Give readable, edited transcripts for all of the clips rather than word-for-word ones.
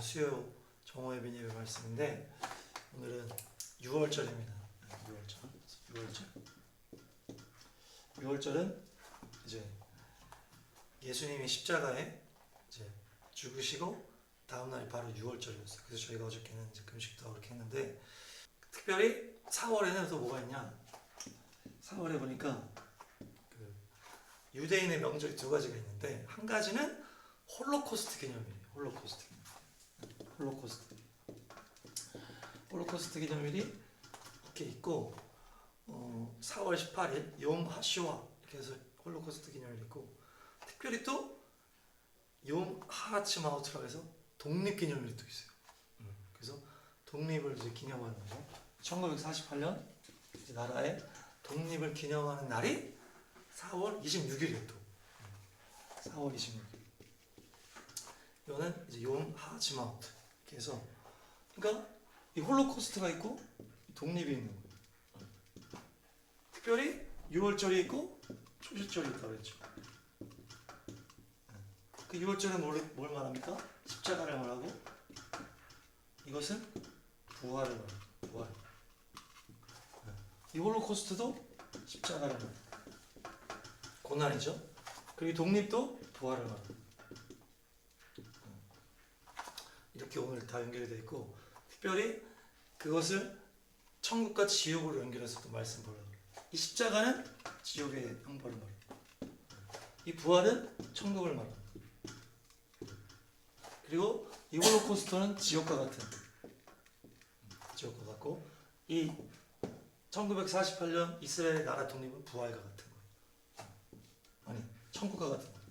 수요 정오예배 예배 말씀인데 오늘은 6월절입니다. 6월절은 이제 예수님이 십자가에 이제 죽으시고 다음 날이 바로 6월절이었어요. 그래서 저희가 어저께는 이제 금식도 그렇게 했는데 특별히 4월에는 또 뭐가 있냐? 4월에 보니까 그 유대인의 명절이 두 가지가 있는데 한 가지는 홀로코스트 기념일이에요. 홀로코스트 기념일이 이렇게 있고 4월 18일 욤 하쇼아 이렇게 해서 홀로코스트 기념일이 있고 특별히 또 욤 하츠마우트라고 해서 독립기념일이 또 있어요. 그래서 독립을 이제 기념하는 거죠. 1948년 이제 나라의 독립을 기념하는 날이 4월 26일이에요. 또 4월 26일. 이거는 이제 욤 하츠마우트 이렇게 해서 그러니까 이 홀로코스트가 있고 독립이 있는 거예요. 특별히 6월절이 있고 초실절이 있다고 그랬죠. 그 6월절은 뭘 말합니까? 십자가를 말하고 이것은 부활을 말합니다. 부활. 이 홀로코스트도 십자가를 말합니다. 고난이죠. 그리고 독립도 부활을 말합니다. 이렇게 오늘 다 연결이 되어 있고 특별히 그것을 천국과 지옥으로 연결해서 또 말씀 보려고 해요. 이 십자가는 지옥의 형벌을 말합니다. 이 부활은 천국을 말합니다. 그리고 이 홀로코스트는 지옥과 같고 이 1948년 이스라엘 나라 독립은 부활과 같은 거예요. 아니 천국과 같은 거예요.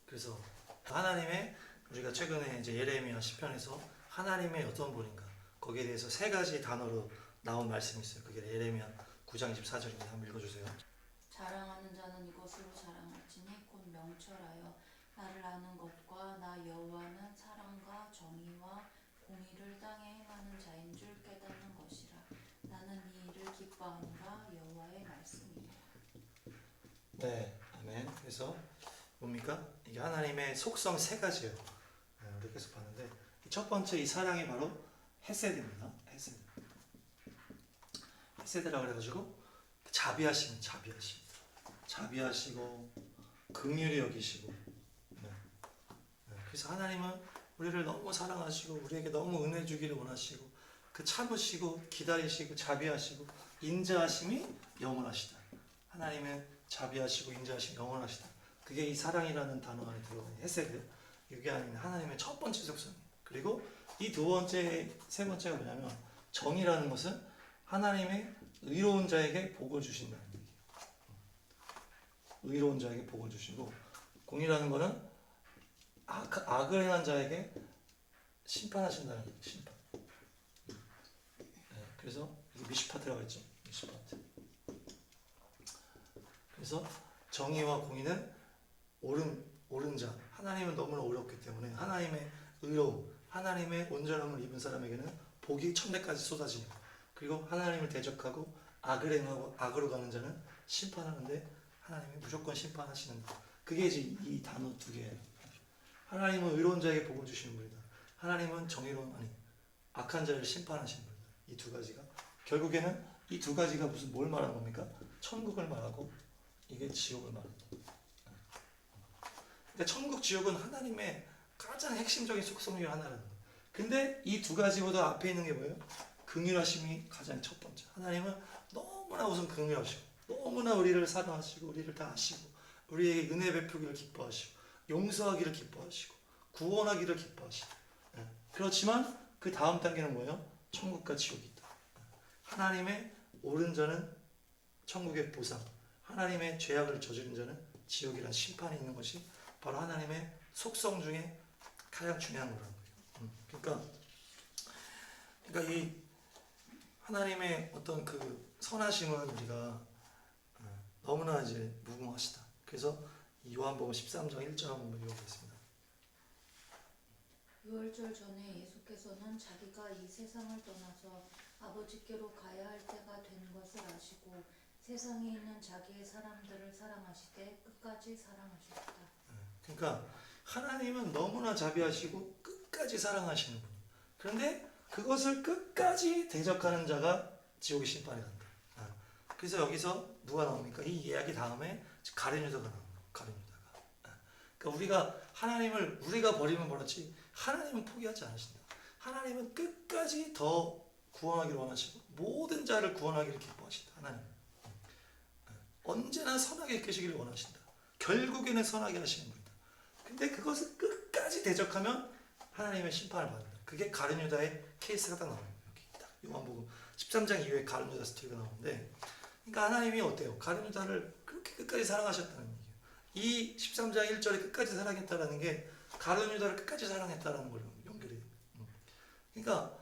그래서 하나님의 우리가 최근에 이제 예레미야 시편에서 하나님의 어떤 분인가 거기에 대해서 세 가지 단어로 나온 말씀이 있어요. 그게 예레미야 9장 24절입니다. 한번 읽어주세요. 자랑하는 자는 이것으로 자랑할지니 곧 명철하여 나를 아는 것과 나 여호와는 사랑과 정의와 공의를 땅에 행하는 자인 줄 깨닫는 것이라. 나는 이 일을 기뻐하노라. 여호와의 말씀이라. 네, 아멘. 그래서 뭡니까? 이게 하나님의 속성 세 가지예요. 우리 계속 봤는데 첫 번째 이 사랑이 바로 헤세드입니다. 헤세드라고 그래가지고 자비하시고 긍휼히 여기시고. 그래서 하나님은 우리를 너무 사랑하시고 우리에게 너무 은혜 주기를 원하시고 그 참으시고 기다리시고 자비하시고 인자하심이 영원하시다. 하나님은 자비하시고 인자하심이 영원하시다. 그게 이 사랑이라는 단어 안에 들어가는 헤세드. 이게 아닌 하나님의 첫 번째 속성이에요. 그리고 이 두 번째, 세 번째가 뭐냐면 정의라는 것은 하나님의 의로운 자에게 복을 주신다는 얘기예요. 의로운 자에게 복을 주시고 공의라는 것은 악을 행한 자에게 심판하신다는 얘기예요. 심판. 그래서 이게 미슈파트라고 했죠. 미슈파트. 그래서 정의와 공의는 옳은 자. 하나님은 너무나 어렵기 때문에 하나님의 의로움, 하나님의 온전함을 입은 사람에게는 복이 천대까지 쏟아지는 거예요. 그리고 하나님을 대적하고 악을 행하고 악으로 가는 자는 심판하는데 하나님이 무조건 심판하시는 거. 그게 이제 이 단어 두 개예요. 하나님은 의로운 자에게 복을 주시는 분이다. 하나님은 악한 자를 심판하시는 분이다. 이 두 가지가 결국에는 이 두 가지가 뭘 말하는 겁니까? 천국을 말하고 이게 지옥을 말합니다. 그러니까 천국 지옥은 하나님의 가장 핵심적인 속성 중에 하나라는 거예요. 근데 이 두 가지보다 앞에 있는 게 뭐예요? 긍휼하심이 가장 첫 번째. 하나님은 너무나 우선 긍휼하시고 너무나 우리를 사랑하시고 우리를 다 아시고 우리에게 은혜 베푸기를 기뻐하시고 용서하기를 기뻐하시고 구원하기를 기뻐하시고 그렇지만 그 다음 단계는 뭐예요? 천국과 지옥이 있다. 하나님의 옳은 자는 천국의 보상, 하나님의 죄악을 저지른 자는 지옥이라는 심판이 있는 것이 바로 하나님의 속성 중에 가장 중요한 거라는 거예요. 그러니까 이 하나님의 어떤 그 선하심은 우리가 너무나 이제 무궁하시다. 그래서 이 요한복음 13장 1절 한번 읽어보겠습니다. 6월절 전에 예수께서는 자기가 이 세상을 떠나서 아버지께로 가야 할 때가 된 것을 아시고 세상에 있는 자기의 사람들을 사랑하시되 끝까지 사랑하셨다. 그러니까 하나님은 너무나 자비하시고 끝까지 사랑하시는 분. 그런데 그것을 끝까지 대적하는 자가 지옥의 심판에 간다. 그래서 여기서 누가 나옵니까? 이 이야기 다음에 가룟 유다가 나옵니다. 가룟 유다가. 그러니까 우리가 하나님을 우리가 버리면 버렸지 하나님은 포기하지 않으신다. 하나님은 끝까지 더 구원하기를 원하시고 모든 자를 구원하기를 기뻐하신다. 하나님 언제나 선하게 이끄시기를 원하신다. 결국에는 선하게 하시는 분이다. 근데 그것을 끝까지 대적하면 하나님의 심판을 받는다. 그게 가룟 유다의 케이스가 딱 나옵니다. 여기 딱 요한복음 13장 이후에 가룟 유다 스토리가 나오는데, 그러니까 하나님이 어때요? 가룟 유다를 그렇게 끝까지 사랑하셨다는 얘기예요. 이 13장 1절에 끝까지 사랑했다라는 게 가룟 유다를 끝까지 사랑했다라는 걸로 연결이 됩니다. 그러니까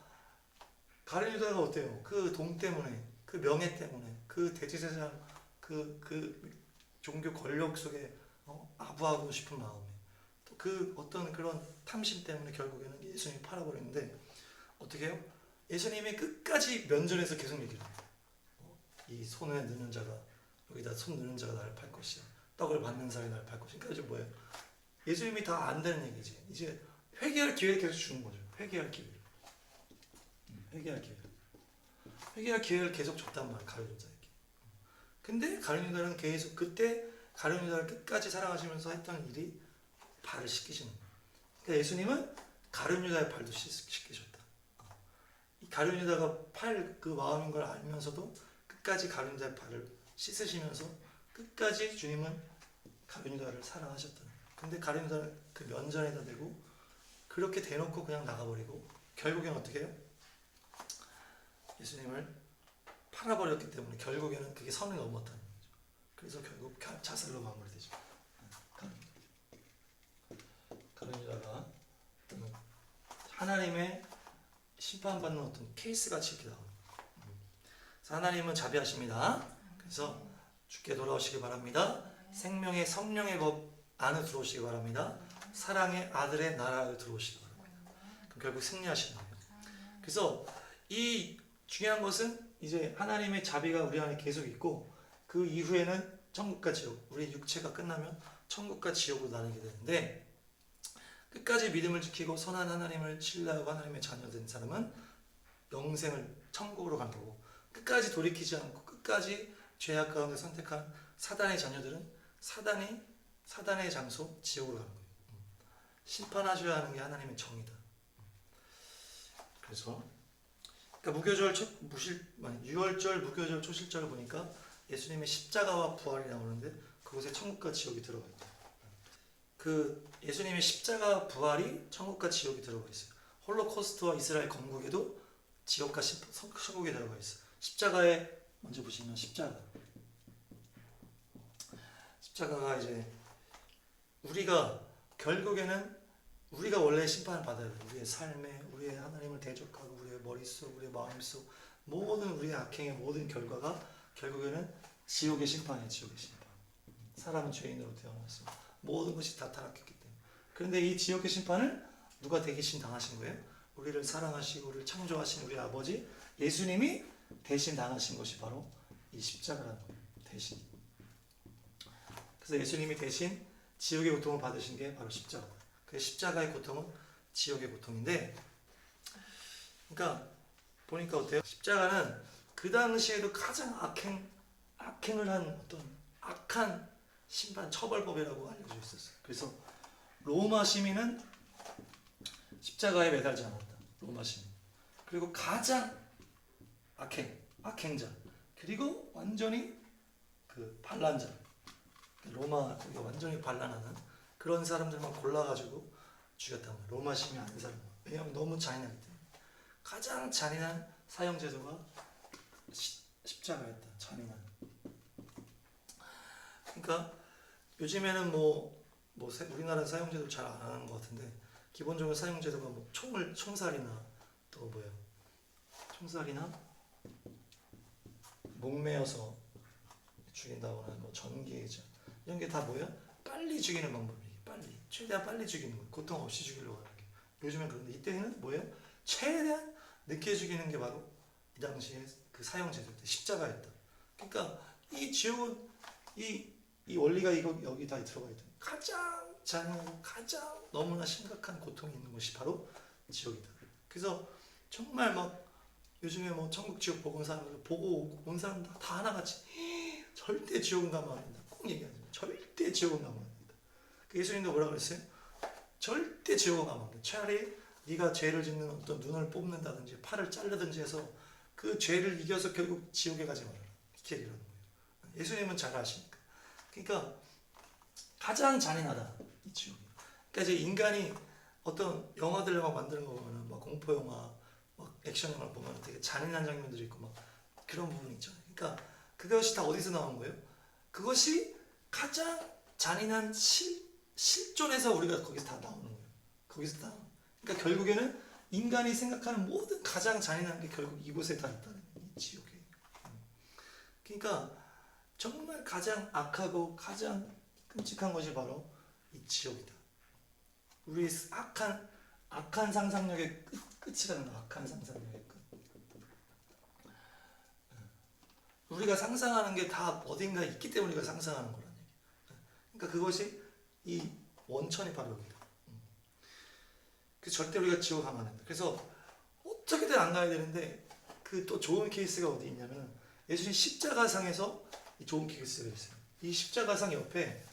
가룟 유다가 어때요? 그 돈 때문에, 그 명예 때문에, 그 대제사장, 그 종교 권력 속에 아부하고 싶은 마음에, 또 그 어떤 그런 탐심 때문에 결국에는 예수님이 팔아버리는데 어떻게 해요? 예수님이 끝까지 면전에서 계속 얘기를 해요. 이 손에 넣는 자가, 여기다 손 넣는 자가 나를 팔 것이야. 떡을 받는 사람이 나를 팔 것이야. 그러니까 이제 뭐예요? 예수님이 다 안 되는 얘기지. 이제 회개할 기회를 계속 주는 거죠. 회개할 기회를. 회개할 기회를. 회개할 기회를 계속 줬단 말이에요. 가룟 유다에게. 근데 가룟 유다는 계속 그때 가룟 유다를 끝까지 사랑하시면서 했던 일이 발을 씻기시는 거예요. 그러니까 예수님은 가룟 유다의 발도 씻기셨다. 이 가룟 유다가 팔 그 마음인 걸 알면서도 끝까지 가룟 유다의 발을 씻으시면서 끝까지 주님은 가룟 유다를 사랑하셨다. 근데 가룟 유다를 그 면전에다 대고 그렇게 대놓고 그냥 나가버리고 결국엔 어떻게 해요? 예수님을 팔아버렸기 때문에 결국에는 그게 선을 넘었다는 거죠. 그래서 결국 자살로 마무리되죠. 가룟 유다가 하나님의 심판받는 어떤 케이스같이 이렇게 나옵니다. 그래서 하나님은 자비하십니다. 그래서 주께 돌아오시기 바랍니다. 생명의 성령의 법 안에 들어오시기 바랍니다. 사랑의 아들의 나라에 들어오시기 바랍니다. 그럼 결국 승리하시는 거예요. 그래서 이 중요한 것은 이제 하나님의 자비가 우리 안에 계속 있고 그 이후에는 천국과 지옥, 우리 육체가 끝나면 천국과 지옥으로 나뉘게 되는데, 끝까지 믿음을 지키고 선한 하나님을 신뢰하고 하나님의 자녀된 사람은 영생을 천국으로 간 거고, 끝까지 돌이키지 않고 끝까지 죄악 가운데 선택한 사단의 자녀들은 사단의 장소 지옥으로 가는 거예요. 심판하셔야 하는 게 하나님의 정의다. 그래서 그러니까 유월절, 무교절, 초실절을 보니까 예수님의 십자가와 부활이 나오는데 그곳에 천국과 지옥이 들어가 있다. 그 예수님의 십자가 부활이 천국과 지옥이 들어가 있어요. 홀로코스트와 이스라엘 건국에도 지옥과 천국이 들어가 있어요. 십자가에 먼저 보시면 십자가가 이제 우리가 결국에는 우리가 원래 심판을 받아야 돼요. 우리의 삶에, 우리의 하나님을 대적하고 우리의 머릿속, 우리의 마음속 모든 우리의 악행의 모든 결과가 결국에는 지옥의 심판이에요. 지옥의 심판. 사람은 죄인으로 태어났습니다. 모든 것이 다 타락했기 때문에. 그런데 이 지옥의 심판을 누가 대신 당하신 거예요? 우리를 사랑하시고 우리를 창조하신 우리 아버지 예수님이 대신 당하신 것이 바로 이 십자가라는 거예요. 대신. 그래서 예수님이 대신 지옥의 고통을 받으신 게 바로 십자가다. 그 십자가의 고통은 지옥의 고통인데, 그러니까 보니까 어때요? 십자가는 그 당시에도 가장 악행을 한 어떤 악한 심판 처벌법이라고 알려져 있었어요. 그래서 로마 시민은 십자가에 매달지 않았다. 로마 시민. 그리고 가장 악행자, 그리고 완전히 그 반란자, 로마가 완전히 반란하는 그런 사람들만 골라가지고 죽였단 말이에요. 로마 시민 아닌 사람. 왜냐하면 너무 잔인하기 때문에. 가장 잔인한 사형제도가 십자가였다. 잔인한. 그러니까 요즘에는 우리나라 사형제도 잘 안 하는 것 같은데, 기본적으로 사형제도가 총살이나 또 뭐예요? 총살이나 목매어서 죽인다거나 전기의자 이런 게 다 뭐야? 빨리 죽이는 방법이에요. 최대한 빨리 죽이는 거, 고통 없이 죽이려고 하는 게. 요즘엔 그런데 이때는 뭐예요? 최대한 늦게 죽이는 게 바로 이 당시에 그 사형제도였다. 십자가였다. 그러니까 이 지옥은 이 원리가 여기 다 들어가 있다. 가장 잔인하고 가장 너무나 심각한 고통이 있는 곳이 바로 지옥이다. 그래서 정말 막 요즘에 뭐 천국 지옥 보고 온 사람들 보고 온 사람들 다 하나같이 절대 지옥은 가면 안 된다. 꼭 얘기하죠. 절대 지옥은 가면 안 된다. 그 예수님도 뭐라 그랬어요? 절대 지옥은 가면 안 된다. 차라리 네가 죄를 짓는 어떤 눈을 뽑는다든지 팔을 자르든지 해서 그 죄를 이겨서 결국 지옥에 가지 말아라. 이렇게 얘기를 하는 거예요. 예수님은 잘 아시니까. 그러니까 가장 잔인하다. 이 지옥이. 그러니까 이제 인간이 어떤 영화들을 막 만드는 거 보면은 막 공포 영화, 막 액션 영화를 보면 되게 잔인한 장면들이 있고 막 그런 부분이 있잖아요. 그러니까 그것이 다 어디서 나온 거예요? 그것이 가장 잔인한 실존에서 우리가 거기서 다 나오는 거예요. 거기서 다. 그러니까 결국에는 인간이 생각하는 모든 가장 잔인한 게 결국 이곳에 다 있다는 이 지옥에. 그러니까 정말 가장 악하고 가장 끔찍한 것이 바로 이 지옥이다. 우리의 악한 상상력의 끝이라는 거. 악한 상상력의 끝. 우리가 상상하는 게 다 어딘가 있기 때문에 우리가 상상하는 거라는 얘기야. 그러니까 그것이 이 원천이 바로 여기다. 그 절대 우리가 지옥 가면 안 된다. 그래서 어떻게든 안 가야 되는데 그 또 좋은 케이스가 어디 있냐면 예수님 십자가상에서 이 좋은 케이스가 있어요. 이 십자가상 옆에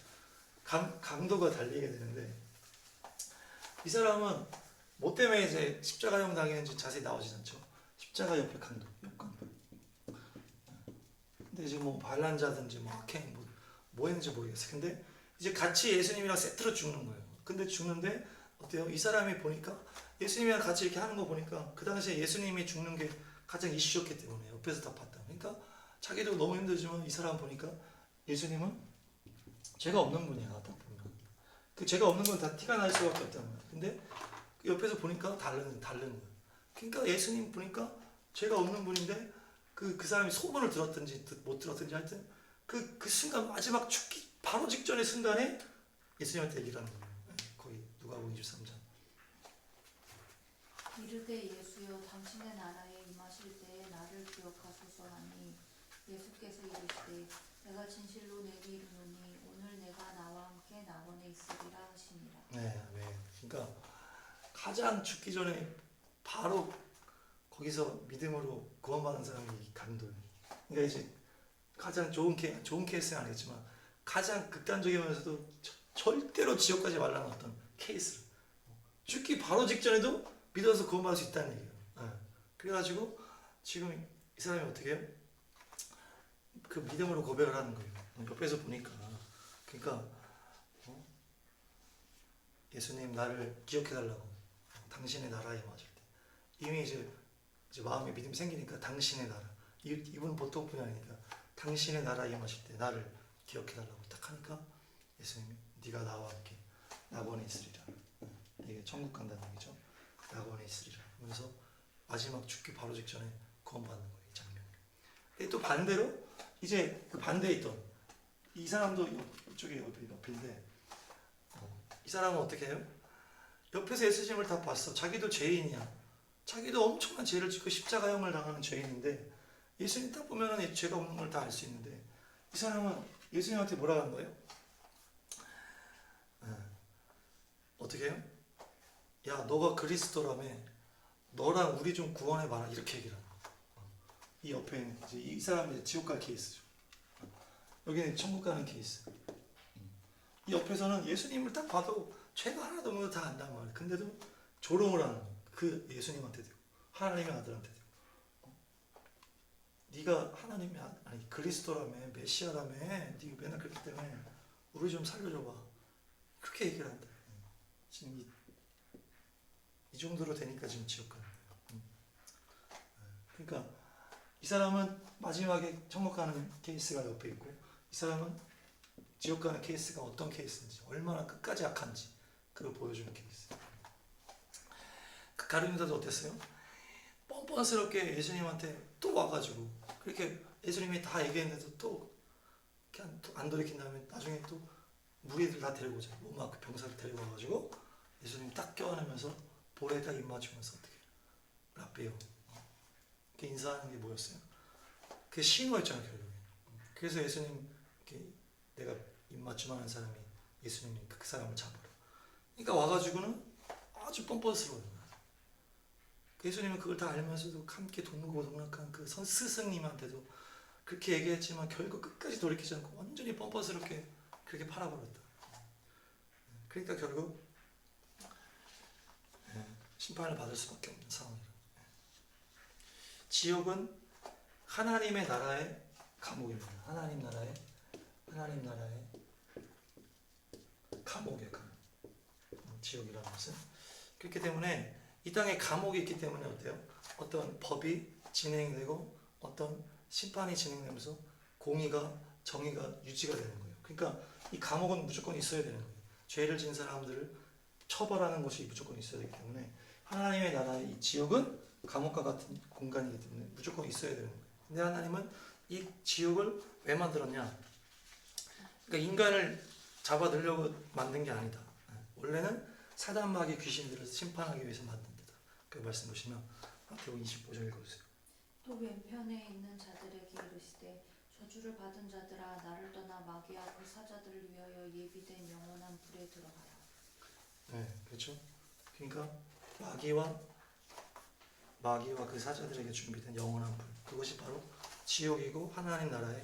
강도가 달리게 되는데 이 사람은 뭐 때문에 이제 십자가형 당했는지 자세히 나오진 않죠. 십자가 옆에 강도, 역강도. 근데 이제 뭐 반란자든지 뭐 악행 뭐 했는지 모르겠어요. 근데 이제 같이 예수님이랑 세트로 죽는 거예요. 근데 죽는데 어때요? 이 사람이 보니까 예수님이랑 같이 이렇게 하는 거 보니까 그 당시에 예수님이 죽는 게 가장 이슈였기 때문에 옆에서 다 봤다. 그러니까 자기도 너무 힘들지만 이 사람 보니까 예수님은 죄가 없는 분이야. 딱 보면 그 죄가 없는 건 다 티가 날 수밖에 없단 말이야. 근데 그 옆에서 보니까 다른 거야. 그러니까 예수님 보니까 죄가 없는 분인데 그 사람이 소문을 들었든지 못 들었든지 하여튼 그 순간 마지막 죽기 바로 직전의 순간에 예수님한테 얘기를 하는 거예요. 거기 누가복음 23장. 이르되 예수여 당신의 나라에 임하실 때에 나를 기억하소서 하니 예수께서 이르시되 내가 진실로 내게 이르노니 오늘 내가 나와 함께 낙원에 있으리라 하시니라. 네. 그러니까 가장 죽기 전에 바로 거기서 믿음으로 구원받은 사람이 이 강도예요. 그러니까 이제 가장 좋은 케이스는 아니겠지만 가장 극단적이면서도 절대로 지옥 가지 말라는 어떤 케이스를 죽기 바로 직전에도 믿어서 구원받을 수 있다는 얘기예요. 그래가지고 지금 이 사람이 어떻게 해요? 그 믿음으로 고백을 하는 거예요. 옆에서 보니까 그러니까 예수님 나를 기억해달라고 당신의 나라에 임하실 때 이미 이제 마음에 믿음이 생기니까 당신의 나라 이분은 보통 분이 아니니까 당신의 나라에 임하실 때 나를 기억해달라고 딱 하니까 예수님이 네가 나와 함께 낙원에 있으리라. 이게 천국 간다는 얘기죠. 낙원에 있으리라 하면서 마지막 죽기 바로 직전에 구원받는 거예요. 이 장면이. 또 반대로 이제 그 반대에 있던 이 사람도 이쪽에 옆인데 이 사람은 어떻게 해요? 옆에서 예수님을 다 봤어. 자기도 죄인이야. 자기도 엄청난 죄를 짓고 십자가형을 당하는 죄인인데 예수님 딱 보면은 죄가 없는 걸 다 알 수 있는데 이 사람은 예수님한테 뭐라 한 거예요? 어떻게 해요? 야 너가 그리스도라며 너랑 우리 좀 구원해봐라 이렇게 얘기를 하는 거예요. 이 옆에 있는 이제 이 사람이 이제 지옥 갈 케이스죠. 여기는 천국 가는 케이스. 이 옆에서는 예수님을 딱 봐도 죄가 하나도 없는 거 다 안단 말이에요. 근데도 조롱을 하는 거예요. 그 예수님한테 되고 하나님의 아들한테 되고 네가 하나님의 아니 그리스도라며 메시아라며 네가 맨날 그렇기 때문에 우리 좀 살려줘봐 그렇게 얘기를 한다. 지금 이 정도로 되니까 지금 지옥 가는 거예요. 그러니까 이 사람은 마지막에 천국 가는 케이스가 옆에 있고 이 사람은 지옥 가는 케이스가 어떤 케이스인지 얼마나 끝까지 악한지 그걸 보여주는 케이스. 그 가룟유다도 어땠어요? 뻔뻔스럽게 예수님한테 또 와가지고 그렇게 예수님이 다 얘기했는데도 또 그냥 안 돌이킨 다음에 나중에 또 무리들 다 데리고 오자. 로마 그 병사를 데리고 와가지고 예수님 딱 껴안으면서 볼에 딱 입 맞추면서 어떻게 라삐요 이렇게 인사하는 게 뭐였어요? 그게 신호였잖아요 결국에. 그래서 예수님 이렇게 내가 입 맞춤하는 사람이 예수님이 그 사람을 잡으러. 그러니까 와가지고는 아주 뻔뻔스러워요. 예수님은 그걸 다 알면서도 함께 동무고 동락한 그 스승님한테도 그렇게 얘기했지만 결국 끝까지 돌이키지 않고 완전히 뻔뻔스럽게 그렇게 팔아버렸다. 그러니까 결국 심판을 받을 수밖에 없는 상황이다. 지옥은 하나님의 나라의 감옥입니다. 하나님 나라의 감옥이에요. 감옥. 지옥이라는 것은. 그렇기 때문에 이 땅에 감옥이 있기 때문에 어때요? 어떤 법이 진행되고 어떤 심판이 진행되면서 공의가 정의가 유지가 되는 거예요. 그러니까 이 감옥은 무조건 있어야 되는 거예요. 죄를 지은 사람들을 처벌하는 곳이 무조건 있어야 되기 때문에 하나님의 나라의 이 지옥은 감옥과 같은 공간이기 때문에 무조건 있어야 되는 거예요. 근데 하나님은 이 지옥을 왜 만들었냐? 그러니까 인간을 잡아 넣으려고 만든 게 아니다. 원래는 사단 마귀 귀신들을 심판하기 위해서 만든 데다. 그 말씀 보시면 마태복음 25절 읽어주세요. 또 왼편에 있는 자들에게 이르시되 저주를 받은 자들아 나를 떠나 마귀와 그 사자들을 위하여 예비된 영원한 불에 들어가라. 네, 그렇죠. 그러니까 마귀와 그 사자들에게 준비된 영원한 불, 그것이 바로 지옥이고 하나님 나라의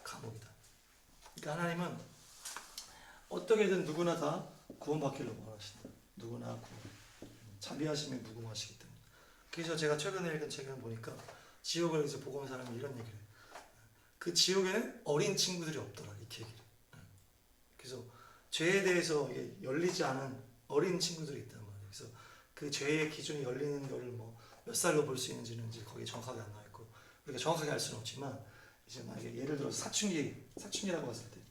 감옥이다. 그러니까 하나님은 어떻게든 누구나 다 구원받기를 원하신다. 누구나 구원. 자비하심에 무궁하시기 때문에. 그래서 제가 최근에 읽은 책을 보니까 지옥을 이제 보고 온 사람이 이런 얘기를 해요. 그 지옥에는 어린 친구들이 없더라, 이렇게 얘기를 해요. 그래서 죄에 대해서 열리지 않은 어린 친구들이 있단 말이에요. 그래서 그 죄의 기준이 열리는 거를 뭐 몇 살로 볼 수 있는지는 이제 거기 정확하게 안 나와 있고 우리가 정확하게 알 수는 없지만 이제 만약에 예를 들어서 사춘기라고 봤을 때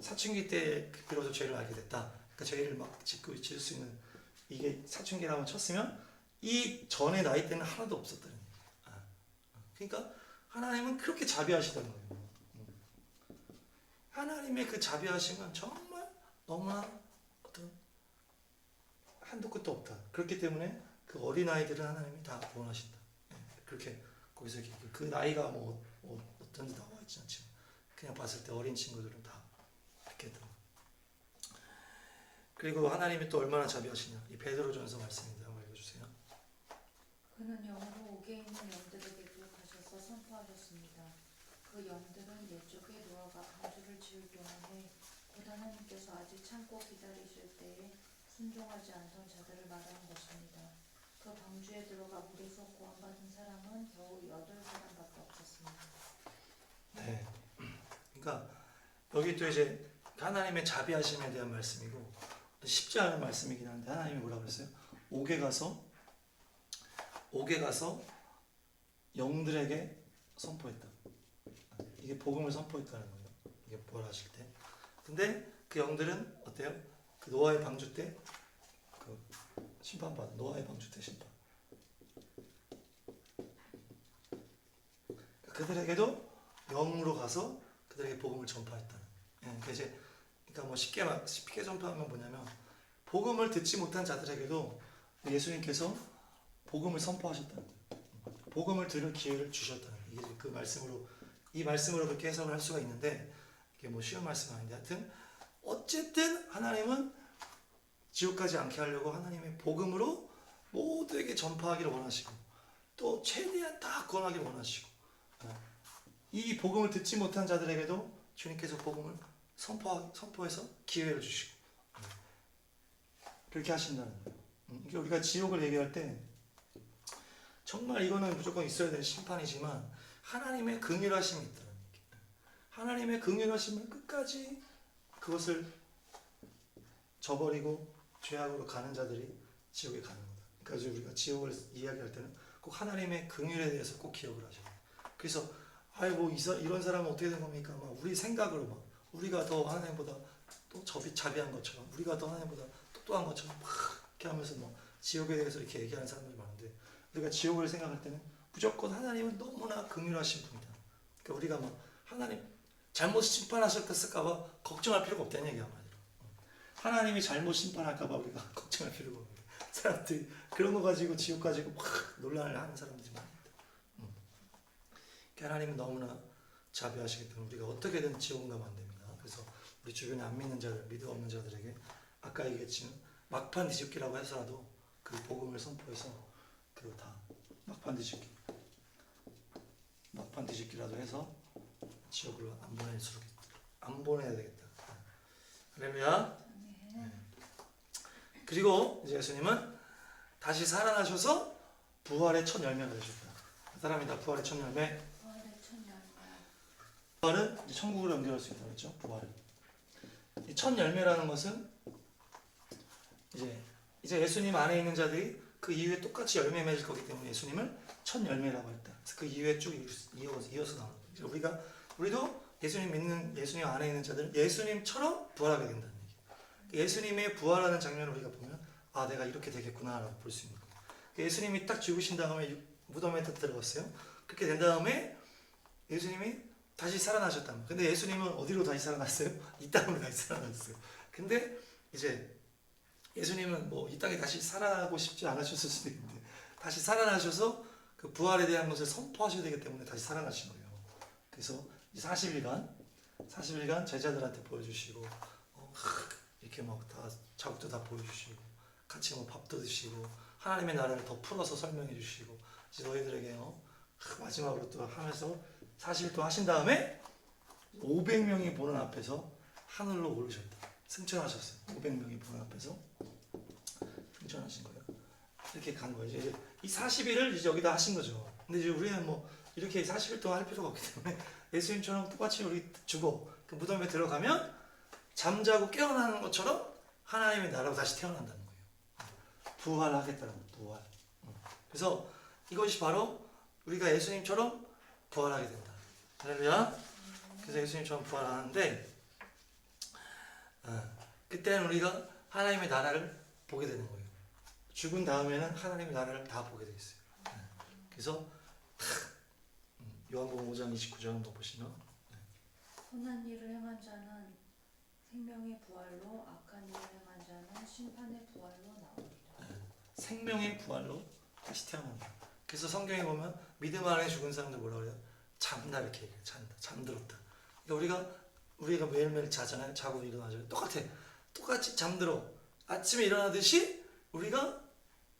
사춘기 때 비로소 죄를 알게 됐다. 그러니까 죄를 막 짓고 지을 수 있는 이게 사춘기라고 쳤으면 이 전의 나이 때는 하나도 없었다는 얘기예요. 그러니까 하나님은 그렇게 자비하시다는 거예요. 하나님의 그 자비하심은 정말 너무나 어떤 한도 끝도 없다. 그렇기 때문에 그 어린 아이들은 하나님이 다 구원하신다. 그렇게 거기서 이렇게 그 나이가 뭐 어떤지 나와 있지 않지만 그냥 봤을 때 어린 친구들은 다 이렇게 더. 그리고 하나님이 또 얼마나 자비하시냐. 이 베드로전서 말씀인데 한번 읽어주세요. 그는 영으로 옥에 있는 영들에게 교육하셔서 선포하셨습니다. 그 영들은 옛적에 노아가 방주를 지을 동안에 곧 하나님께서 아직 참고 기다리실 때에 순종하지 않던 자들을 말하는 것입니다. 그 방주에 들어가 물에서 구원받은 사람은 겨우 8사람밖에 없었습니다. 네. 그러니까 여기 또 이제 하나님의 자비하심에 대한 말씀이고 쉽지 않은 말씀이긴 한데 하나님이 뭐라고 그랬어요? 옥에 가서 영들에게 선포했다. 이게 복음을 선포했다는 거예요. 이게 부활하실 때. 근데 그 영들은 어때요? 그 노아의 방주 때 그 심판받은 노아의 방주 때 심판. 그들에게도 영으로 가서 그들에게 복음을 전파했다는. 그러니까 뭐 쉽게 전파하면 뭐냐면 복음을 듣지 못한 자들에게도 예수님께서 복음을 선포하셨다는 거예요. 복음을 들을 기회를 주셨다는 거예요. 이게 그 말씀으로 이 말씀으로 그렇게 해석을 할 수가 있는데 이게 뭐 쉬운 말씀은 아닌데 하여튼 어쨌든 하나님은 지옥 가지 않게 하려고 하나님의 복음으로 모두에게 전파하기를 원하시고 또 최대한 다 구원하기를 원하시고 이 복음을 듣지 못한 자들에게도 주님께서 복음을 선포해서 기회를 주시고 그렇게 하신다는 거예요. 이게 우리가 지옥을 얘기할 때 정말 이거는 무조건 있어야 되는 심판이지만 하나님의 긍휼하심이 있다는 얘기예요. 하나님의 긍휼하심을 끝까지 그것을 저버리고 죄악으로 가는 자들이 지옥에 가는 거다. 그래서 우리가 지옥을 이야기할 때는 꼭 하나님의 긍휼에 대해서 꼭 기억을 하셔야 돼요. 그래서 아이고 이런 사람은 어떻게 된 겁니까? 막 우리 생각으로 막 우리가 더 하나님보다 또 자비한 것처럼 우리가 더 하나님보다 똑똑한 것처럼 막 이렇게 하면서 뭐 지옥에 대해서 이렇게 얘기하는 사람들이 많은데 우리가 지옥을 생각할 때는 무조건 하나님은 너무나 긍휼하신 분이다. 그러니까 우리가 막 하나님 잘못 심판하셨을까봐 걱정할 필요가 없다는 얘기야 말이야. 하나님이 잘못 심판할까봐 우리가 걱정할 필요가 없는데 사람들이 그런 거 가지고 지옥 가지고 막 논란을 하는 사람들이 많습니다. 하나님은 너무나 자비하시기 때문에 우리가 어떻게든 지옥 가면 안 됩니다. 그래서 우리 주변에 안 믿는 자들, 믿음 없는 자들에게 아까 얘기했지만 막판 뒤집기라고 해서라도 그 복음을 선포해서 그 다 막판 뒤집기라도 해서 지옥으로 안 보내야 되겠다. 할렐루야. 네. 그리고 이제 예수님은 다시 살아나셔서 부활의 첫 열매가 되셨다. 그 사람이 다 부활의 첫 열매. 부활은 이제 천국으로 연결할 수 있다고 했죠. 부활. 이 첫 열매라는 것은 이제 예수님 안에 있는 자들이 그 이후에 똑같이 열매 맺을 거기 때문에 예수님을 첫 열매라고 했다. 그래서 그 이후에 쭉 이어서 나오는 거죠. 우리도 예수님 안에 있는 자들은 예수님처럼 부활하게 된다는 얘기. 예수님의 부활하는 장면을 우리가 보면 아 내가 이렇게 되겠구나라고 볼 수 있는 거예요. 예수님이 딱 죽으신 다음에 무덤에 딱 들어갔어요. 그렇게 된 다음에 예수님이 다시 살아나셨단 말이에요. 근데 예수님은 어디로 다시 살아났어요? 이 땅으로 다시 살아났어요. 근데 이제 예수님은 뭐 이 땅에 다시 살아나고 싶지 않으셨을 수도 있는데 다시 살아나셔서 그 부활에 대한 것을 선포하셔야 되기 때문에 다시 살아나신 거예요. 그래서 40일간 제자들한테 보여주시고 이렇게 막 다 자국도 다 보여주시고 같이 뭐 밥도 드시고 하나님의 나라를 더 풀어서 설명해 주시고 이제 너희들에게 마지막으로 또 하면서 40일 동안 하신 다음에 500명이 보는 앞에서 하늘로 오르셨다. 승천하셨어요. 500명이 보는 앞에서 승천하신 거예요. 이렇게 간 거예요. 이제 이 40일을 이제 여기다 하신 거죠. 근데 이제 우리는 뭐 이렇게 40일 동안 할 필요가 없기 때문에 예수님처럼 똑같이 우리 죽어 그 무덤에 들어가면 잠자고 깨어나는 것처럼 하나님의 나라로 다시 태어난다는 거예요. 부활하겠다는 거예요. 부활. 그래서 이것이 바로 우리가 예수님처럼 부활하게 된다. 할렐루야. 그래서 예수님처럼 부활하는데 그때는 우리가 하나님의 나라를 보게 되는 거예요. 죽은 다음에는 하나님의 나라를 다 보게 돼 있어요. 그래서 요한복음 5장 29절 한번 보시면 선한 일을 행한 자는 생명의 부활로 악한 일을 행한 자는 심판의 부활로 나오리라. 생명의 부활로 다시 태어난다. 그래서 성경에 보면 믿음 안에 죽은 사람들 뭐라 그래요? 잠다 이렇게 얘기해요. 잠들었다. 그러니까 우리가 매일매일 자잖아요. 자고 일어나죠. 똑같이 잠들어. 아침에 일어나듯이 우리가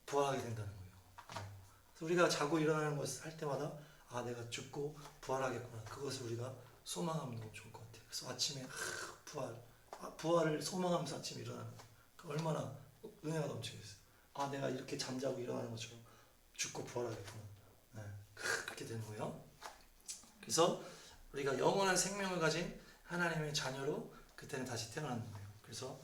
부활하게 된다는 거예요. 그래서 우리가 자고 일어나는 것을 할 때마다 아 내가 죽고 부활하겠구나. 그것을 우리가 소망하면 너무 좋을 것 같아요. 그래서 아침에 부활을 소망하면서 아침에 일어나는 거 얼마나 은혜가 넘치겠어요. 아 내가 이렇게 잠자고 일어나는 것처럼 죽고 부활하겠구나. 그렇게 되는 거예요. 그래서 우리가 영원한 생명을 가진 하나님의 자녀로 그때는 다시 태어나는 거예요. 그래서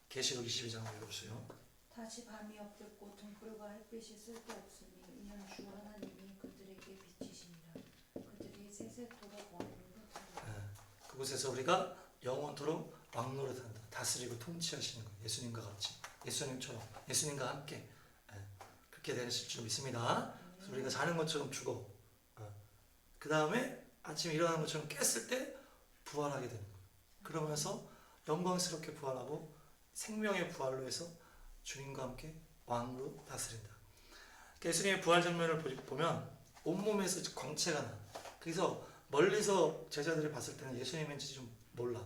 계시록 22장을 읽어보세요. 다시 밤이 없겠고 등불과 햇빛이 쓸데없으니 이는 주 하나님이 그들에게 빛이시니라. 그들이 세세토록 왕노릇하리라. 그곳에서 우리가 영원토록 왕노릇한다. 다스리고 통치하시는 거예요. 예수님과 같이 예수님처럼 예수님과 함께 그렇게 되실 줄 믿습니다. 그래서 우리가 자는 것처럼 죽어 그 다음에 아침에 일어나는 것처럼 깼을 때 부활하게 되는 거예요. 그러면서 영광스럽게 부활하고 생명의 부활로 해서 주님과 함께 왕으로 다스린다. 예수님의 부활 장면을 보면 온몸에서 광채가 나. 그래서 멀리서 제자들이 봤을 때는 예수님인지 좀 몰라.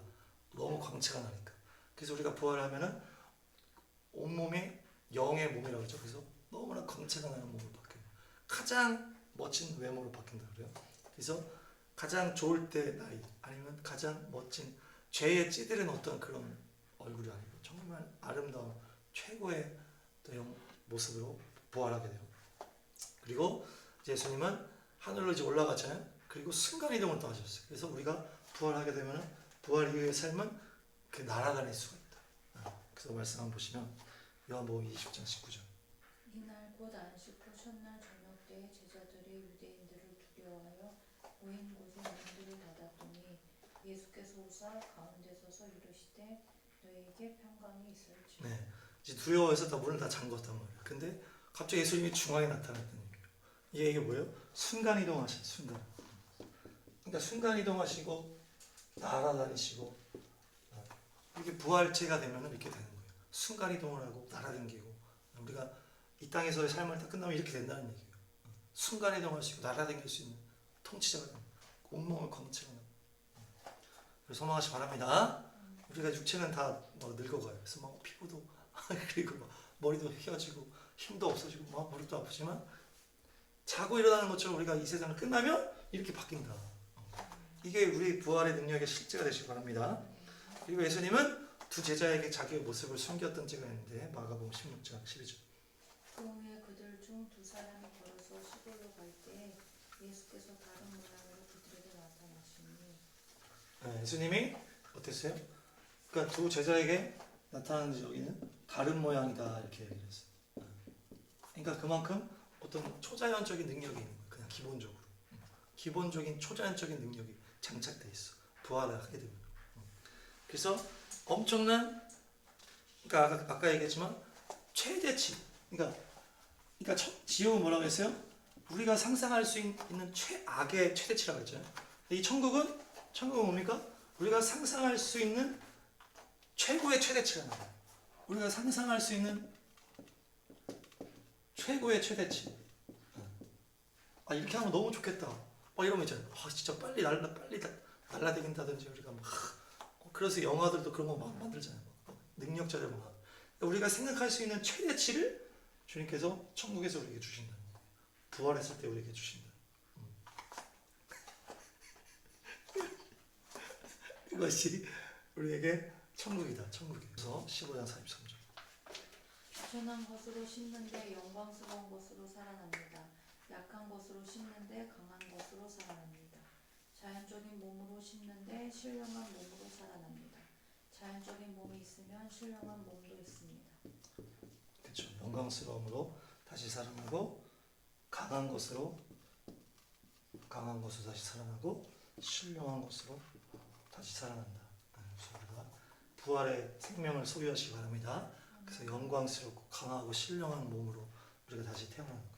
너무 광채가 나니까. 그래서 우리가 부활하면은 온몸이 영의 몸이라고 그러죠. 그래서 너무나 광채가 나는 몸으로 바뀌어요. 가장 멋진 외모로 바뀐다 그래요. 그래서 가장 좋을 때 나이 아니면 가장 멋진 죄에 찌들은 어떤 그런 얼굴이 아니고 정말 아름다운 최고의 모습으로 부활하게 돼요. 그리고 예수님은 하늘로 이제 올라가잖아요. 그리고 순간이동을 또 하셨어요. 그래서 우리가 부활하게 되면 부활 이후의 삶은 그 날아다닐 수가 있다. 그래서 말씀 한번 보시면 요한복음 20장 19절. 이날 곧 안식 후 첫날 저녁 때에 제자들이 유대인들을 두려워하여 모인 곳에 문들을 닫았더니 예수께서 오사 가운데 서서 이르시되 너에게 평강이 있을지어다. 네, 이제 두려워해서 다 문을 다 잠궜단 말이에요. 근데 갑자기 예수님이 중앙에 나타났다는 얘기예요. 이게 뭐예요? 순간 이동하신 순간. 그러니까 순간 이동하시고 날아다니시고 이렇게 부활체가 되면 이렇게 되는 거예요. 순간 이동을 하고 날아다니고 우리가 이 땅에서의 삶을 다 끝나면 이렇게 된다는 얘기예요. 순간 이동하시고 날아다닐 수 있는 통치자가 됩니다. 온몸을 광채가 납니다. 소망하시 바랍니다. 우리가 육체는 다 뭐 늙어가요. 그래서 막 피부도 그리고 막 머리도 휘어지고 힘도 없어지고 막 머리도 아프지만 자고 일어나는 것처럼 우리가 이 세상을 끝나면 이렇게 바뀐다. 이게 우리 부활의 능력의 실제가 되시기 바랍니다. 그리고 예수님은 두 제자에게 자기의 모습을 숨겼던 찍어 있는데 마가복음 16장 12절. 그 후에 그들 중 두 사람이 걸어서 시골로 갈 때 예수께서 다른 모양으로 그들에게 나타나시니 예수님이 어땠어요? 그러니까 두 제자에게 나타나는 여기는 다른 모양이다 이렇게 얘기를 했어요. 그러니까 그만큼 어떤 초자연적인 능력이 있는 거예요. 그냥 기본적으로 기본적인 초자연적인 능력이 장착돼 있어. 부활을 하게 되면. 그래서 엄청난 그러니까 아까 얘기했지만 최대치 그러니까 지옥은 뭐라고 했어요? 우리가 상상할 수 있는 최악의 최대치라고 했잖아요. 근데 이 천국은 뭡니까? 우리가 상상할 수 있는 최고의 최대치라는 거예요. 우리가 상상할 수 있는 최고의 최대치. 이렇게 하면 너무 좋겠다. 막 이러면 있잖아요. 진짜 빨리 날라다닌다든지 우리가 막 그래서 영화들도 그런 거 막 만들잖아요. 능력자들 막 우리가 생각할 수 있는 최대치를 주님께서 천국에서 우리에게 주신다. 부활했을 때 우리에게 주신다. 그것이 우리에게 천국이다. 천국이어서 15장 43절. 귀천한 것으로 심는데 영광스러운 것으로 살아납니다. 약한 것으로 심는데 강한 것으로 살아납니다. 자연적인 몸으로 심는데 신령한 몸으로 살아납니다. 자연적인 몸이 있으면 신령한 몸도 있습니다. 그렇죠. 영광스러움으로 다시 살아나고 강한 것으로 다시 살아나고 신령한 것으로 다시 살아난다. 그래서 우리가 부활의 생명을 소유하시기 바랍니다. 그래서 영광스럽고 강하고 신령한 몸으로 우리가 다시 태어나는 거예요.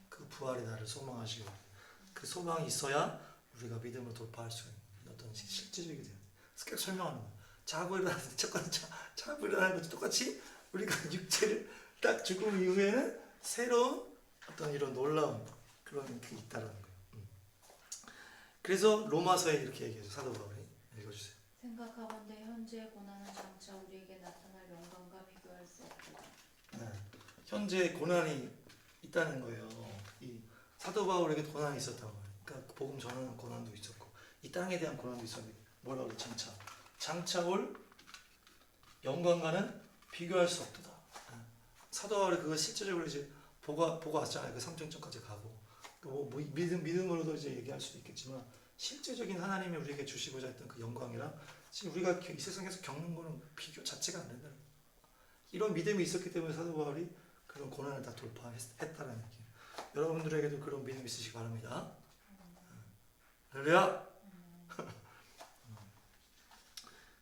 그 부활의 날을 소망하시기 바랍니다. 그 소망이 있어야 우리가 믿음으로 돌파할 수 있는 어떤 실제적이 돼요. 계속 설명하는 거예요. 자고 일어나는 자고 일어나는 것도 똑같이 우리가 육체를 딱 죽음 이후에는 새로운 어떤 이런 놀라운 그런 게 있다라는 거예요. 그래서 로마서에 이렇게 얘기해서 사도 바울이 읽어주세요. 생각하건대 현재의 고난은 장차 우리에게 나타날 영광과 비교할 수 없다. 현재 고난이 있다는 거예요. 이 사도 바울에게 고난이 있었단 말이에요. 그러니까 복음 전하는 고난도 있었고 이 땅에 대한 고난도 있었는데 뭐라고 그래? 장차 올 영광과는 비교할 수 없도다. 사도 바울이 그거 실제적으로 이제 보고 왔잖아요. 그 삼층천까지 가고 뭐 믿음으로도 이제 얘기할 수도 있겠지만 실제적인 하나님이 우리에게 주시고자 했던 그 영광이랑 지금 우리가 이 세상에서 겪는 거는 비교 자체가 안 된다는 거예요. 이런 믿음이 있었기 때문에 사도 바울이 그런 고난을 다 돌파했다는 얘기예요. 여러분들에게도 그런 믿음 있으시기 바랍니다. 할렐루야.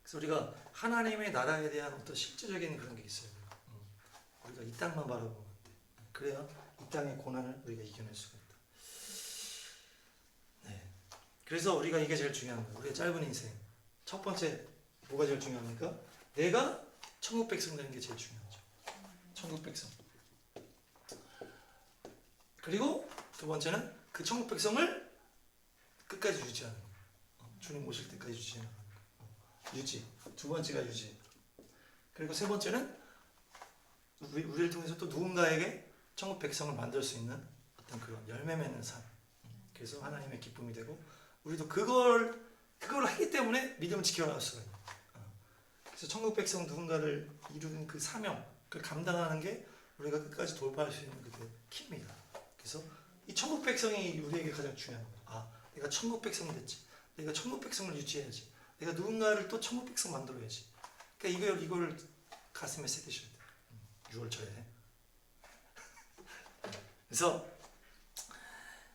그래서 우리가 하나님의 나라에 대한 어떤 실제적인 그런 게 있어요. 우리가 이 땅만 바라보면 안 돼. 그래야 이 땅의 고난을 우리가 이겨낼 수가 있다. 네. 그래서 우리가 이게 제일 중요한 거예요. 우리의 짧은 인생. 첫 번째 뭐가 제일 중요합니까? 내가 천국 백성 되는 게 제일 중요하죠. 천국 백성. 그리고 두 번째는 그 천국 백성을 끝까지 유지하는 거예요. 주님 오실 때까지 유지하는 거예요. 유지. 두 번째가 유지. 그리고 세 번째는 우리를 통해서 또 누군가에게 천국 백성을 만들 수 있는 어떤 그런 열매 맺는 삶. 그래서 하나님의 기쁨이 되고 우리도 그걸 하기 때문에 믿음을 지켜나갈 수가 있는. 그래서 천국 백성 누군가를 이루는 그 사명, 그걸 감당하는 게 우리가 끝까지 돌파할 수 있는 그게 킵니다. 그래서 이 천국 백성이 우리에게 가장 중요한 거예요. 내가 천국 백성이 됐지. 내가 천국 백성을 유지해야지. 내가 누군가를 또 천국 백성 만들어야지. 그러니까 이걸 가슴에 새기셔야 돼요. 6월초에. 그래서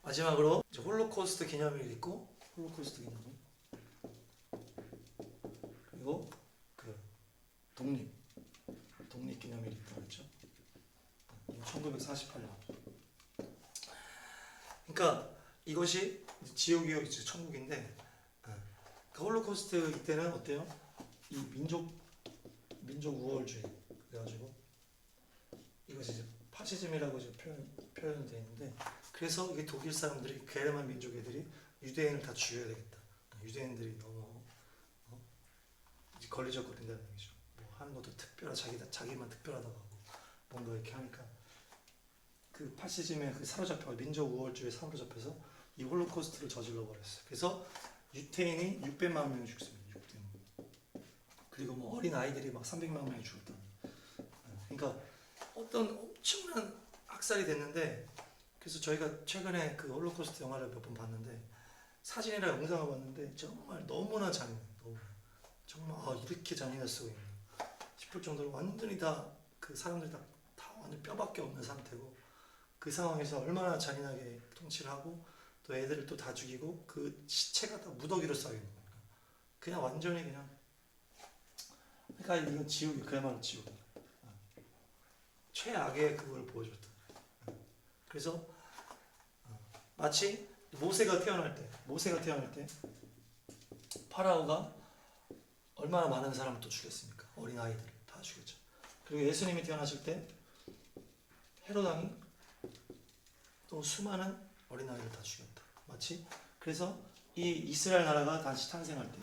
마지막으로 홀로코스트 기념일 있고 홀로코스트 기념일 그리고 그 독립 기념일이 있다고 그랬죠. 1948년. 그러니까 이것이 지옥이요, 천국인데 그 홀로코스트 이때는 어때요? 이 민족 우월주의 그래가지고 이것이 이제 파시즘이라고 이제 표현되어 있는데 그래서 이게 독일 사람들이 게르만 민족 애들이 유대인을 다 죽여야 되겠다. 유대인들이 너무 걸리적거린다는 얘기죠. 뭐 하는 것도 자기만 특별하다고 하고 뭔가 이렇게 하니까 그 파시즘에 그 사로잡혀 민족 우월주의에 사로잡혀서 이 홀로코스트를 저질러 버렸어요. 그래서 유태인이 600만 명이 죽습니다. 600만. 그리고 뭐 어린 아이들이 막 300만 명이 죽었다. 그러니까 어떤 엄청난 학살이 됐는데 그래서 저희가 최근에 그 홀로코스트 영화를 몇 번 봤는데 사진이랑 영상을 봤는데 정말 너무나 잔인해요. 너무 정말 이렇게 잔인할 수가 있나 싶을 정도로 완전히 다 그 사람들 다 완전 뼈밖에 없는 상태고 그 상황에서 얼마나 잔인하게 통치를 하고 또 애들을 또 다 죽이고 그 시체가 다 무더기로 쌓여 있는 거니까 그냥 완전히 그냥 그러니까 이건 지옥이 그야말로 지옥이다. 최악의 그걸 보여줬다. 그래서 마치 모세가 태어날 때 파라오가 얼마나 많은 사람을 또 죽였습니까? 어린 아이들을 다 죽였죠. 그리고 예수님이 태어나실 때 헤롯 왕이 또 수많은 어린 아이를 다 죽였다. 마치 그래서 이 이스라엘 나라가 다시 탄생할 때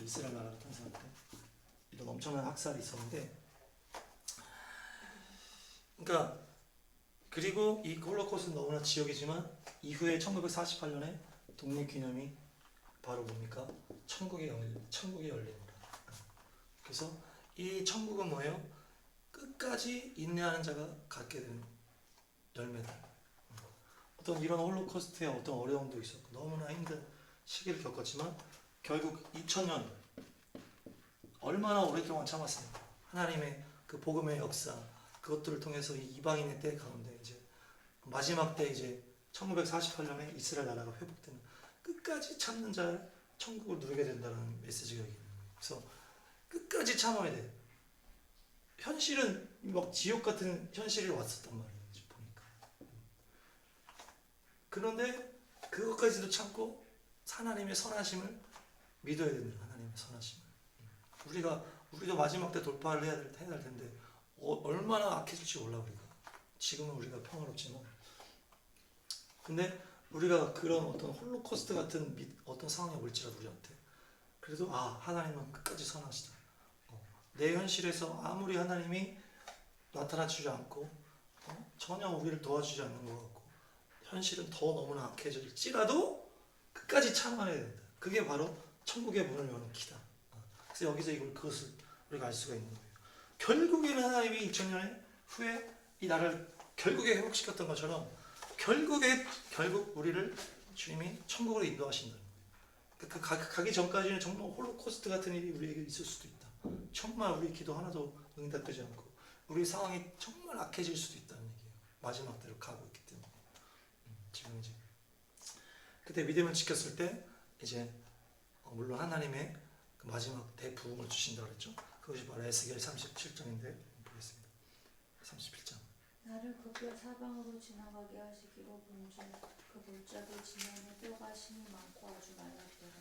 이런 엄청난 학살이 있었는데, 그러니까 그리고 이 홀로코스트는 너무나 지옥이지만 이후에 1948년에 독립기념이 바로 뭡니까? 천국의 열린 거라. 그래서 이 천국은 뭐예요? 끝까지 인내하는 자가 갖게 되는 열매다. 어떤 이런 홀로코스트에 어떤 어려움도 있었고 너무나 힘든 시기를 겪었지만 결국 2000년 얼마나 오랫동안 참았습니까? 하나님의 그 복음의 역사 그것들을 통해서 이 이방인의 때 가운데 이제 마지막 때 이제 1948년에 이스라엘 나라가 회복되는 끝까지 참는 자를 천국을 누리게 된다는 메시지가 여기 있는 거예요. 그래서 끝까지 참아야 돼. 현실은 막 지옥 같은 현실이 왔었단 말이에요. 보니까. 그런데 그것까지도 참고 하나님의 선하심을 믿어야 됩니다. 하나님의 선하심을. 우리도 마지막 때 돌파를 해야 될 텐데 얼마나 악해질지 몰라 우리가. 지금은 우리가 평화롭지만. 근데 우리가 그런 어떤 홀로코스트 같은 어떤 상황이 올지라도 우리한테 그래도 하나님은 끝까지 선하시다. 내 현실에서 아무리 하나님이 나타나주지 않고 전혀 우리를 도와주지 않는 것 같고 현실은 더 너무나 악해질지라도 끝까지 참아야 된다. 그게 바로 천국의 문을 여는 키다. 그래서 여기서 그것을 우리가 알 수가 있는 거예요. 결국에는 하나님이 2000년 후에 이 나라를 결국에 회복시켰던 것처럼 결국 우리를 주님이 천국으로 인도하신다는 거예요. 그 가기 전까지는 정말 홀로코스트 같은 일이 우리에게 있을 수도 있다. 정말 우리 기도 하나도 응답되지 않고 우리 상황이 정말 악해질 수도 있다는 얘기예요. 마지막 때로 가고 있기 때문에. 지금 이제 그때 믿음을 지켰을 때 이제 물론 하나님의 그 마지막 대부흥을 주신다 그랬죠. 그것이 바로 에스겔 37장인데 보겠습니다. 37장. 나를 급여 사방으로 지나가게 하시기로 본즉 그 골짜기 지면에 뼈가 심이 많고 아주 말랐더라.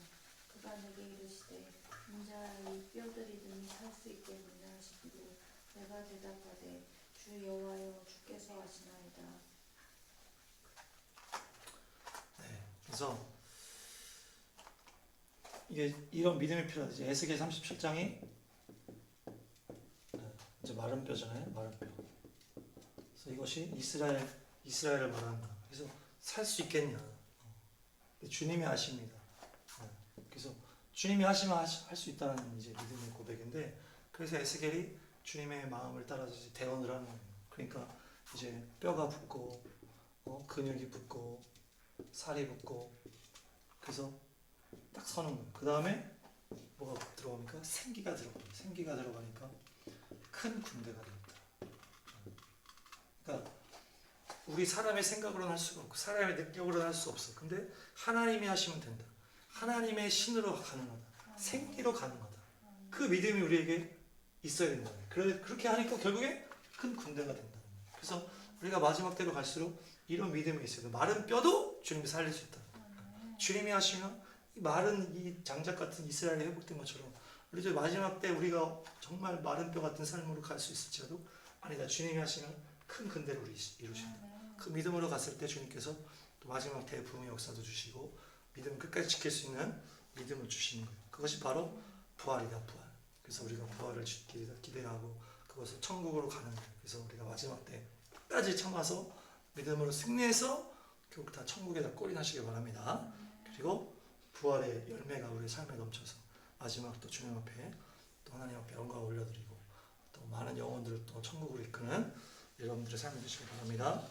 그가 내게 이르시되 인자야 이 뼈들이 능히 살 수 있겠느냐 하시기로 내가 대답하되 주 여호와여 주께서 하시나이다. 네, 그래서 이게 이런 믿음이 필요하죠. 에스겔 37장이 이제 마른 뼈잖아요. 마른 뼈. 그래서 이것이 이스라엘을 말한다. 그래서 살 수 있겠냐? 주님이 아십니다. 그래서 주님이 하시면 할 수 있다는 이제 믿음의 고백인데, 그래서 에스겔이 주님의 마음을 따라서 이제 대언을 하는 거예요. 그러니까 이제 뼈가 붙고, 근육이 붙고, 살이 붙고, 그래서 딱 서는 거예요. 그 다음에 뭐가 들어갑니까? 생기가 들어가요. 생기가 들어가니까 큰 군대가 됩니다. 그러니까 우리 사람의 생각으로는 할 수가 없고 사람의 능력으로는 할 수 없어. 근데 하나님이 하시면 된다. 하나님의 신으로 가능하다. 생기로 가능하다. 그 믿음이 우리에게 있어야 된다. 그렇게 하니까 결국에 큰 군대가 된다. 그래서 우리가 마지막 때로 갈수록 이런 믿음이 있어요. 마른 뼈도 주님이 살릴 수 있다. 주님이 하시면 이 마른 이 장작 같은 이스라엘이 회복된 것처럼 우리 마지막 때 우리가 정말 마른 뼈 같은 삶으로 갈 수 있을지라도 아니다. 주님이 하시면 큰 군대를 이루신다. 그 믿음으로 갔을 때 주님께서 또 마지막 대부흥의 역사도 주시고 믿음을 끝까지 지킬 수 있는 믿음을 주시는 거예요. 그것이 바로 부활이다. 부활. 그래서 우리가 부활을 기대하고 그것을 천국으로 가는 거예요. 그래서 우리가 마지막 때 끝까지 참아서 믿음으로 승리해서 결국 다 천국에 다 꼴이 나시길 바랍니다. 그리고 부활의 열매가 우리 삶에 넘쳐서 마지막 또 주님 앞에 또 하나님 앞에 영광 올려드리고 또 많은 영혼들을 또 천국으로 이끄는 여러분들의 삶이 되시길 바랍니다.